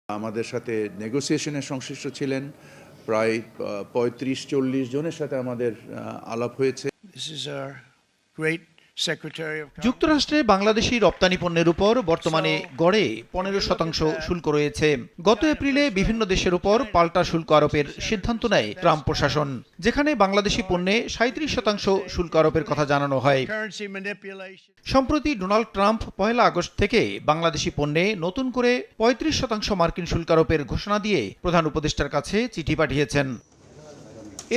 আমাদের সাথে নেগোসিয়েশনে সংশ্লিষ্ট ছিলেন প্রায় ৩৫-৪০ জনের সাথে আমাদের আলাপ হয়েছে। যুক্তরাষ্ট্রে বাংলাদেশি রপ্তানি পণ্যের উপর বর্তমানে গড়ে 15% শুল্ক রয়েছে। গত এপ্রিলে বিভিন্ন দেশের উপর পাল্টা শুল্ক আরোপের সিদ্ধান্ত নেয় ট্রাম্প প্রশাসন, যেখানে বাংলাদেশি পণ্যে 37% শুল্ক আরোপের কথা জানানো হয়। সম্প্রতি ডোনাল্ড ট্রাম্প 1 আগস্ট থেকে বাংলাদেশি পণ্যে নতুন করে 35% মার্কিন শুল্ক আরোপের ঘোষণা দিয়ে প্রধান উপদেষ্টার কাছে চিঠি পাঠিয়েছেন।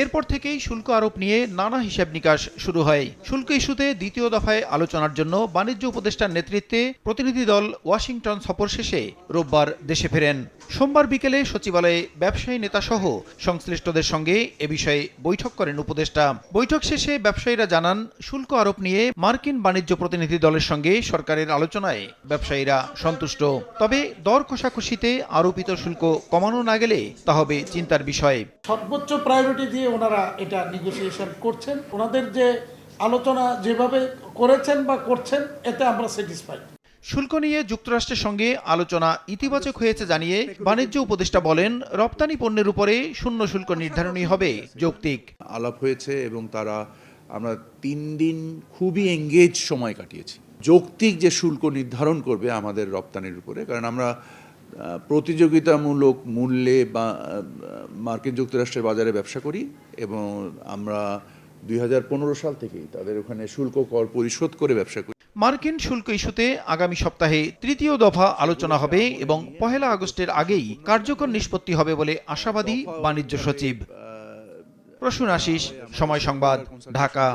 এরপর থেকেই শুল্ক আরোপ নিয়ে নানা হিসাব নিকাশ শুরু হয়। শুল্ক ইস্যুতে দ্বিতীয় দফায় আলোচনার জন্য বাণিজ্য উপদেষ্টার নেতৃত্বে প্রতিনিধি দল ওয়াশিংটন সফর শেষে রোববার দেশে ফেরেন। সোমবার বিকেলে সচিবালয়ে ব্যবসায়ী নেতাসহ সংশ্লিষ্টদের সঙ্গে এ বিষয়ে বৈঠক করেন উপদেষ্টা। বৈঠক শেষে ব্যবসায়ীরা জানান, শুল্ক আরোপ নিয়ে মার্কিন বাণিজ্য প্রতিনিধি দলের সঙ্গে সরকারের আলোচনায় ব্যবসায়ীরা সন্তুষ্ট। তবে দর কষাকষিতে আরোপিত শুল্ক কমানো না গেলে তা হবে চিন্তার বিষয়। সর্বোচ্চ প্রায়োরিটি দিয়ে ওনারা এটা নেগোসিয়েশন করছেন। ওনাদের যে আলোচনা যেভাবে করেছেন বা করছেন, এতে আমরা স্যাটিসফাইড। শুল্ক নিয়ে যুক্তরাষ্ট্রের সঙ্গে আলোচনা ইতিবাচক হয়েছে জানিয়ে বাণিজ্য উপদেষ্টা বলেন, রপ্তানি পণ্যের উপরে শূন্য শুল্ক নির্ধারণই হবে যৌক্তিক। আলাপ হয়েছে এবং আমরা 3 দিন খুবই এঙ্গেজ সময় কাটিয়েছি। যৌক্তিক যে শুল্ক নির্ধারণ করবে আমাদের রপ্তানির উপরে, কারণ আমরা প্রতিযোগিতামূলক মূল্যে বা মার্কিন যুক্তরাষ্ট্রের বাজারে ব্যবসা করি এবং আমরা 2015 সাল থেকেই তাদের ওখানে শুল্ক কর পরিশোধ করে ব্যবসা করি। মার্কিন শুল্ক ইস্যুতে আগামী সপ্তাহে তৃতীয় দফা আলোচনা হবে এবং 1 আগস্টের আগেই কার্যকর নিষ্পত্তি হবে বলে আশাবাদী বাণিজ্য সচিব। প্রসূন আশিস, সময় সংবাদ, ঢাকা।